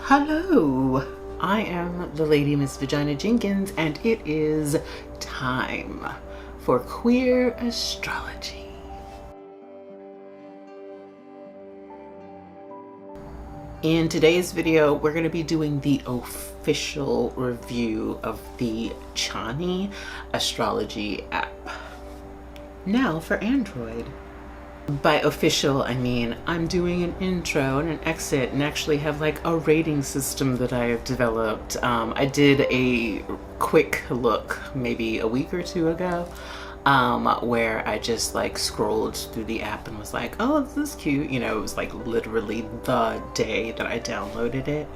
Hello, I am the Lady Miss Vagina Jenkins, and it is time for Queer Astrology. In today's video, we're going to be doing the official review of the CHANI Astrology app. Now for Android. By official, I mean I'm doing an intro and an exit and actually have like a rating system that I have developed. I did a quick look maybe a week or two ago where I just like scrolled through the app and was like, oh, this is cute. You know, it was like literally the day that I downloaded it.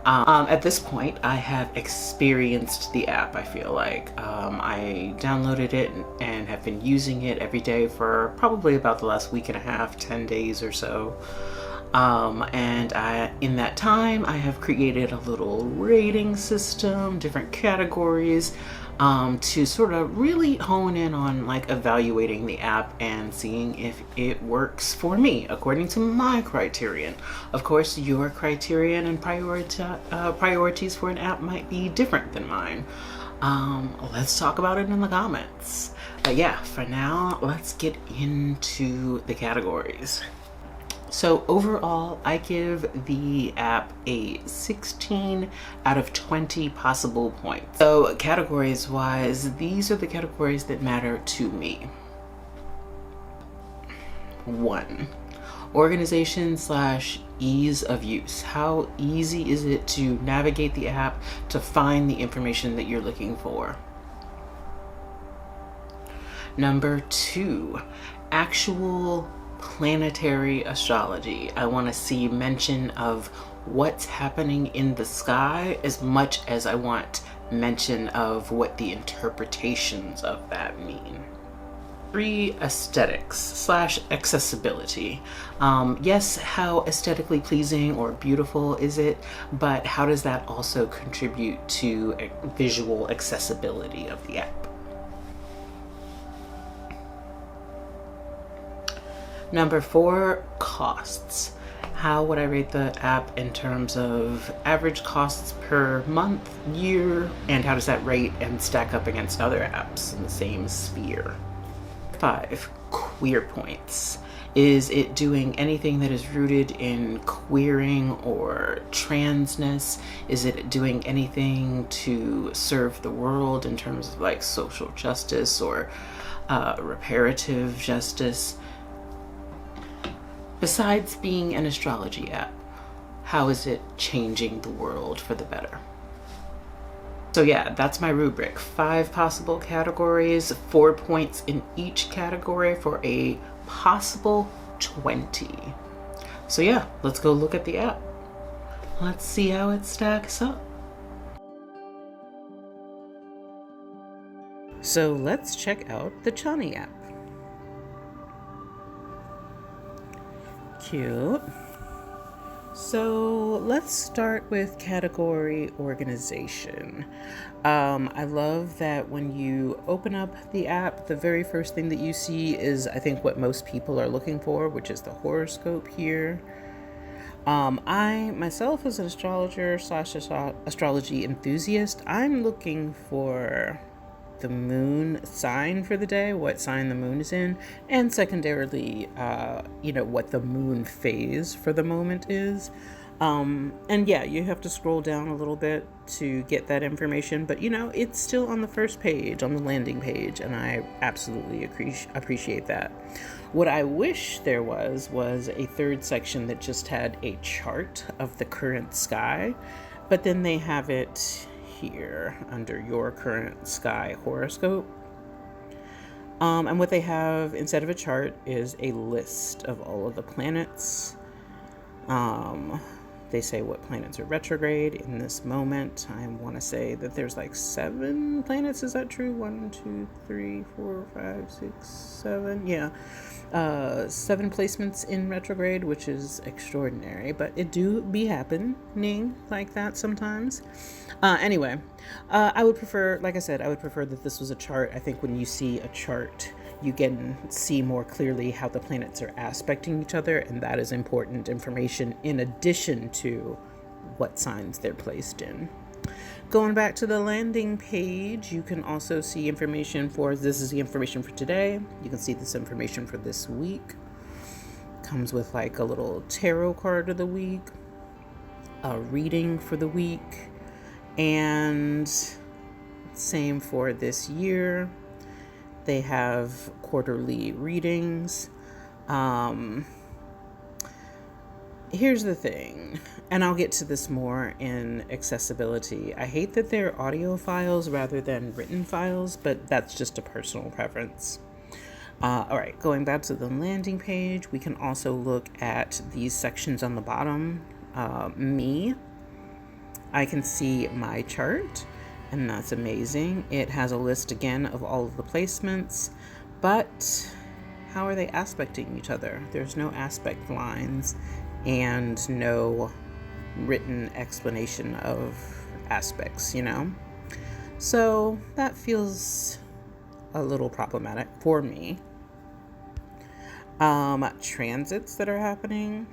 At this point, I have experienced the app, I feel like. I downloaded it and have been using it every day for probably about the last week and a half, 10 days or so. In that time, I have created a little rating system, different categories, to sort of really hone in on like evaluating the app and seeing if it works for me according to my criterion. Of course, your criterion and priorities for an app might be different than mine. Let's talk about it in the comments. But yeah, for now, let's get into the categories. So overall, I give the app a 16 out of 20 possible points. So categories wise, these are the categories that matter to me. 1. Organization / ease of use. How easy is it to navigate the app to find the information that you're looking for? Number 2, actual planetary astrology. I want to see mention of what's happening in the sky as much as I want mention of what the interpretations of that mean. 3, aesthetics / accessibility. Yes, how aesthetically pleasing or beautiful is it, but how does that also contribute to visual accessibility of the app? Number 4, costs. How would I rate the app in terms of average costs per month, year, and how does that rate and stack up against other apps in the same sphere? 5, queer points. Is it doing anything that is rooted in queering or transness? Is it doing anything to serve the world in terms of like social justice or reparative justice? Besides being an astrology app, how is it changing the world for the better? So yeah, that's my rubric. 5 possible categories, 4 points in each category for a possible 20. So yeah, let's go look at the app. Let's see how it stacks up. So let's check out the CHANI app. Cute. So let's start with category organization. I love that when you open up the app, the very first thing that you see is, I think, what most people are looking for, which is the horoscope here. I myself, as an astrologer / astrology enthusiast, I'm looking for the moon sign for the day, what sign the moon is in, and secondarily, what the moon phase for the moment is. And yeah, you have to scroll down a little bit to get that information, but it's still on the first page, on the landing page, and I absolutely appreciate that. What I wish there was a third section that just had a chart of the current sky, but then they have it here under your current sky horoscope. And what they have instead of a chart is a list of all of the planets. They say what planets are retrograde in this moment. I want to say that there's like 7 planets. Is that true? 1, 2, 3, 4, 5, 6, 7. Yeah. 7 placements in retrograde, which is extraordinary, but it do be happening like that sometimes. Anyway, I would prefer, like I said, I would prefer that this was a chart. I think when you see a chart, you can see more clearly how the planets are aspecting each other, and that is important information in addition to what signs they're placed in. Going back to the landing page, you can also see information this is the information for today. You can see this information for this week. Comes with like a little tarot card of the week, a reading for the week, and same for this year. They have quarterly readings. Here's the thing, and I'll get to this more in accessibility. I hate that they're audio files rather than written files, but that's just a personal preference. All right, going back to the landing page, we can also look at these sections on the bottom. I can see my chart, and that's amazing. It has a list again of all of the placements, but how are they aspecting each other? There's no aspect lines and no written explanation of aspects, So that feels a little problematic for me. Transits that are happening.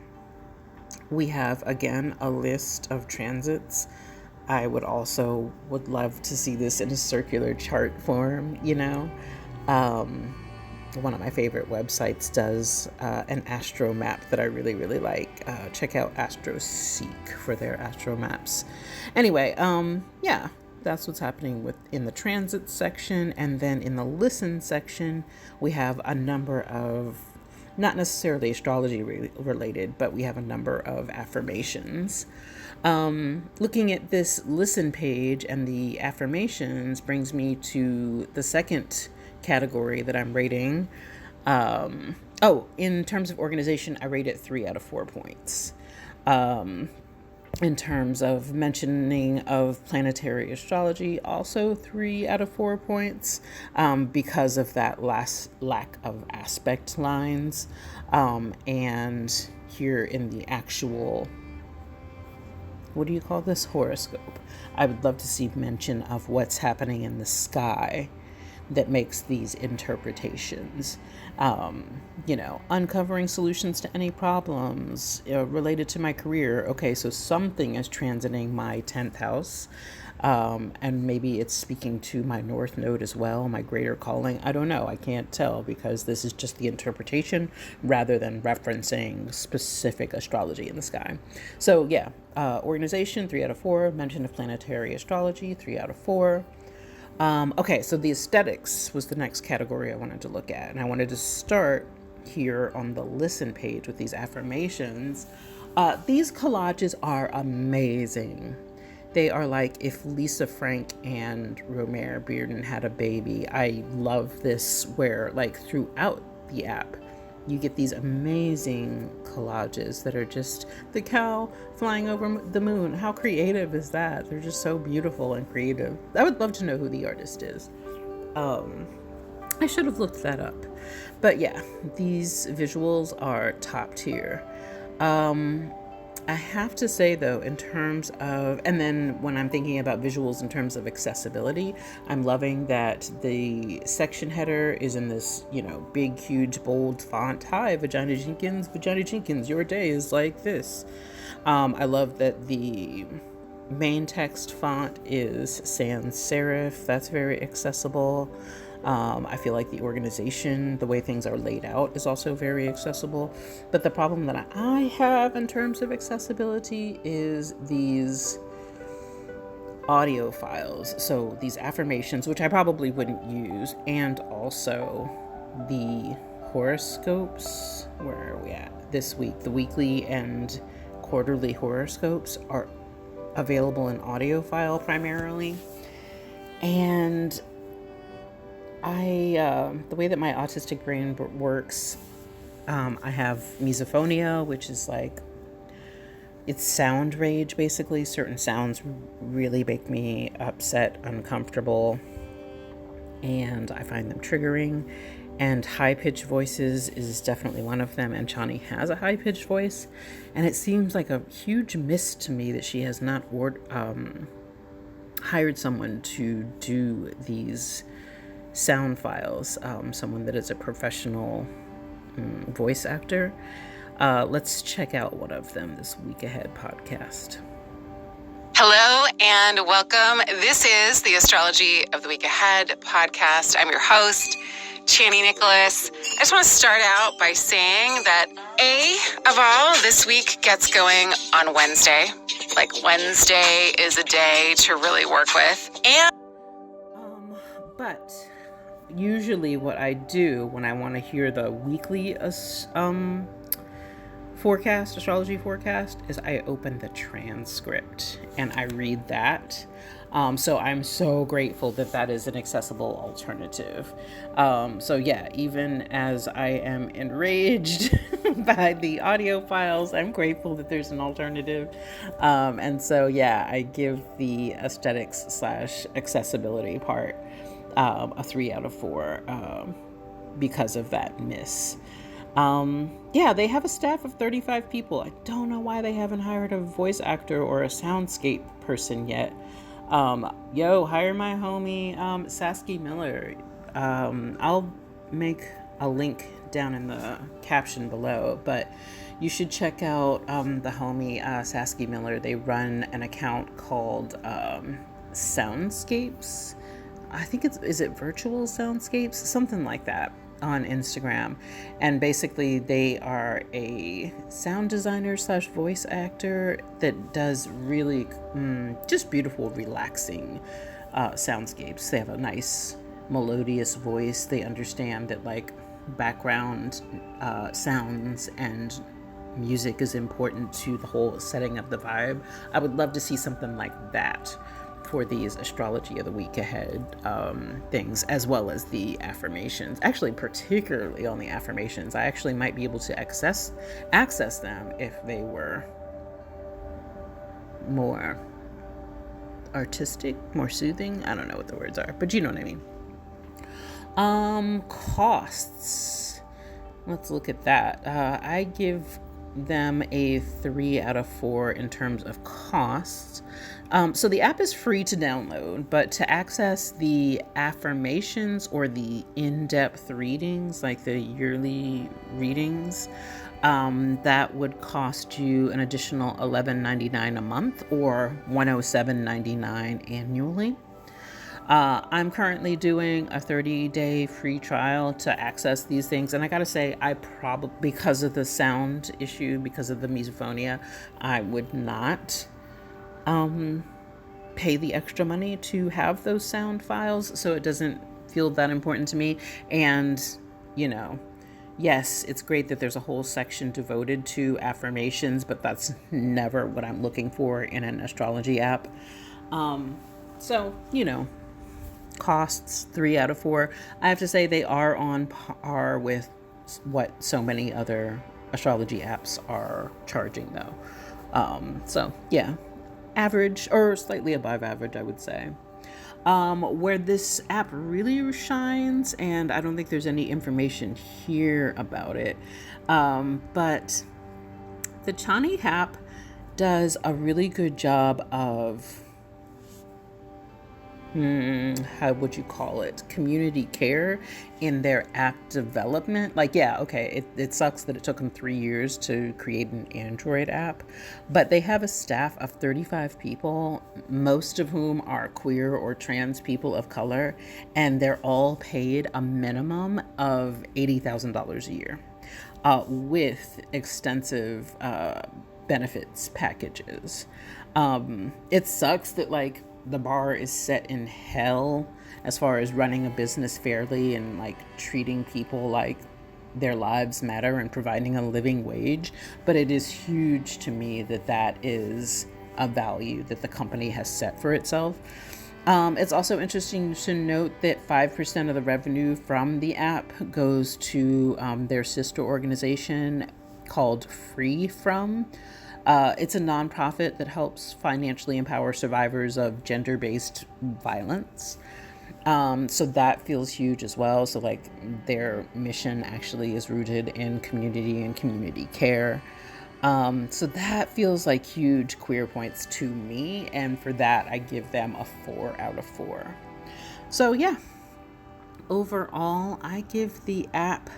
We have, again, a list of transits. I would love to see this in a circular chart form, One of my favorite websites does an astro map that I really, really like. Check out AstroSeek for their astro maps. Anyway, that's what's happening in the transit section. And then in the listen section, we have a number of, not necessarily astrology related, but we have a number of affirmations. Looking at this listen page and the affirmations brings me to the second category that I'm rating. In terms of organization, I rate it 3 out of 4 points. In terms of mentioning of planetary astrology, also 3 out of 4 points, because of that last lack of aspect lines. And here in the actual, what do you call this? Horoscope. I would love to see mention of what's happening in the sky that makes these interpretations. Uncovering solutions to any problems related to my career. Okay, so something is transiting my 10th house, and maybe it's speaking to my North Node as well, my greater calling. I don't know. I can't tell because this is just the interpretation rather than referencing specific astrology in the sky. So organization, 3 out of 4. Mention of planetary astrology, 3 out of 4. Okay, so the aesthetics was the next category I wanted to look at, and I wanted to start here on the listen page with these affirmations. These collages are amazing. They are like if Lisa Frank and Romare Bearden had a baby. I love this where throughout the app, you get these amazing collages that are just the cow flying over the moon. How creative is that? They're just so beautiful and creative. I would love to know who the artist is. I should have looked that up. But these visuals are top tier. I have to say though, in terms of, and then when I'm thinking about visuals in terms of accessibility, I'm loving that the section header is in this, big, huge, bold font. Hi, Vagina Jenkins, your day is like this. I love that the main text font is sans serif. That's very accessible. I feel like the organization, the way things are laid out, is also very accessible. But the problem that I have in terms of accessibility is these audio files. So these affirmations, which I probably wouldn't use, and also the horoscopes. Where are we at this week? The weekly and quarterly horoscopes are available in audio file primarily. And the way that my autistic brain works, I have misophonia, which is it's sound rage, basically. Certain sounds really make me upset, uncomfortable, and I find them triggering. And high-pitched voices is definitely one of them, and CHANI has a high-pitched voice, and it seems like a huge miss to me that she has not hired someone to do these sound files, someone that is a professional voice actor. Let's check out one of them, this Week Ahead podcast. Hello and welcome. This is the Astrology of the Week Ahead podcast. I'm your host, CHANI Nicholas. I just want to start out by saying that of all, this week gets going on Wednesday. Like Wednesday is a day to really work with. But usually what I do when I want to hear the weekly astrology forecast, is I open the transcript and I read that. So I'm so grateful that is an accessible alternative. So yeah, even as I am enraged by the audio files, I'm grateful that there's an alternative. And so yeah, I give the aesthetics / accessibility part a 3 out of 4 because of that miss. Yeah, they have a staff of 35 people. I don't know why they haven't hired a voice actor or a soundscape person yet. Hire my homie, Sasky Miller. I'll make a link down in the caption below, but you should check out the homie Sasky Miller. They run an account called Soundscapes. I think is it Virtual Soundscapes? Something like that, on Instagram. And basically they are a sound designer / voice actor that does really just beautiful, relaxing soundscapes. They have a nice melodious voice. They understand that like background sounds and music is important to the whole setting of the vibe. I would love to see something like that for these Astrology of the Week Ahead things, as well as the affirmations. Actually, particularly on the affirmations, I actually might be able to access them if they were more artistic, more soothing. I don't know what the words are, but you know what I mean. Costs. Let's look at that. I give them a 3 out of 4 in terms of costs. So the app is free to download, but to access the affirmations or the in-depth readings, like the yearly readings, that would cost you an additional $11.99 a month or $107.99 annually. I'm currently doing a 30-day free trial to access these things. And I gotta say, I probably, because of the sound issue, because of the misophonia, I would not pay the extra money to have those sound files. So it doesn't feel that important to me. And, yes, it's great that there's a whole section devoted to affirmations, but that's never what I'm looking for in an astrology app. So, costs 3 out of 4. I have to say they are on par with what so many other astrology apps are charging though. So yeah, average or slightly above average, I would say. Where this app really shines, and I don't think there's any information here about it, but the CHANI app does a really good job of how would you call it, community care in their app development. Like, yeah, okay, it sucks that it took them 3 years to create an Android app, but they have a staff of 35 people, most of whom are queer or trans people of color, and they're all paid a minimum of $80,000 a year with extensive benefits packages. It sucks that like the bar is set in hell as far as running a business fairly and like treating people like their lives matter and providing a living wage. But it is huge to me that is a value that the company has set for itself. It's also interesting to note that 5% of the revenue from the app goes to their sister organization called Free From. It's a nonprofit that helps financially empower survivors of gender-based violence. So that feels huge as well. So like their mission actually is rooted in community and community care. So that feels like huge queer points to me. And for that, I give them a 4 out of 4. So yeah, overall, I give the app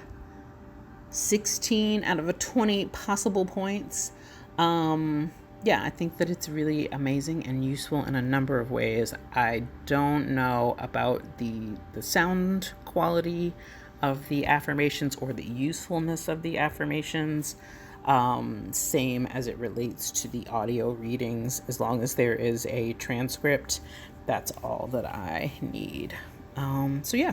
16 out of 20 possible points. Yeah, I think that it's really amazing and useful in a number of ways. I don't know about the sound quality of the affirmations or the usefulness of the affirmations. Same as it relates to the audio readings. As long as there is a transcript, that's all that I need. So yeah,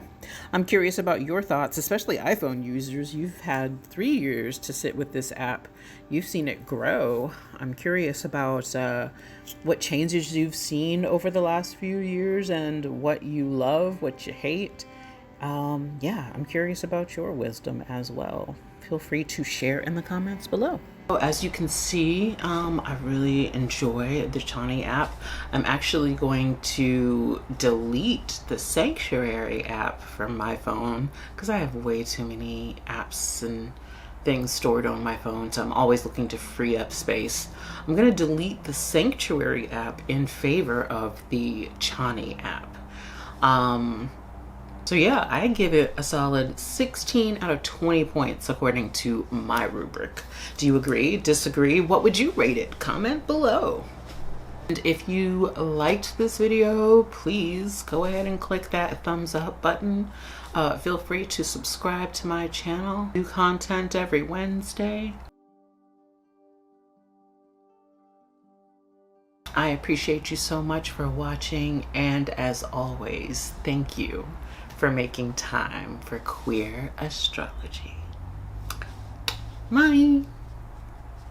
I'm curious about your thoughts, especially iPhone users. You've had 3 years to sit with this app. You've seen it grow. I'm curious about what changes you've seen over the last few years and what you love, what you hate. Yeah, I'm curious about your wisdom as well. Feel free to share in the comments below. As you can see, I really enjoy the CHANI app. I'm actually going to delete the Sanctuary app from my phone because I have way too many apps and things stored on my phone, so I'm always looking to free up space. I'm going to delete the Sanctuary app in favor of the CHANI app. So yeah, I give it a solid 16 out of 20 points according to my rubric. Do you agree? Disagree? What would you rate it? Comment below. And if you liked this video, please go ahead and click that thumbs up button. Feel free to subscribe to my channel. New content every Wednesday. I appreciate you so much for watching, and as always, thank you for making time for queer astrology. Bye.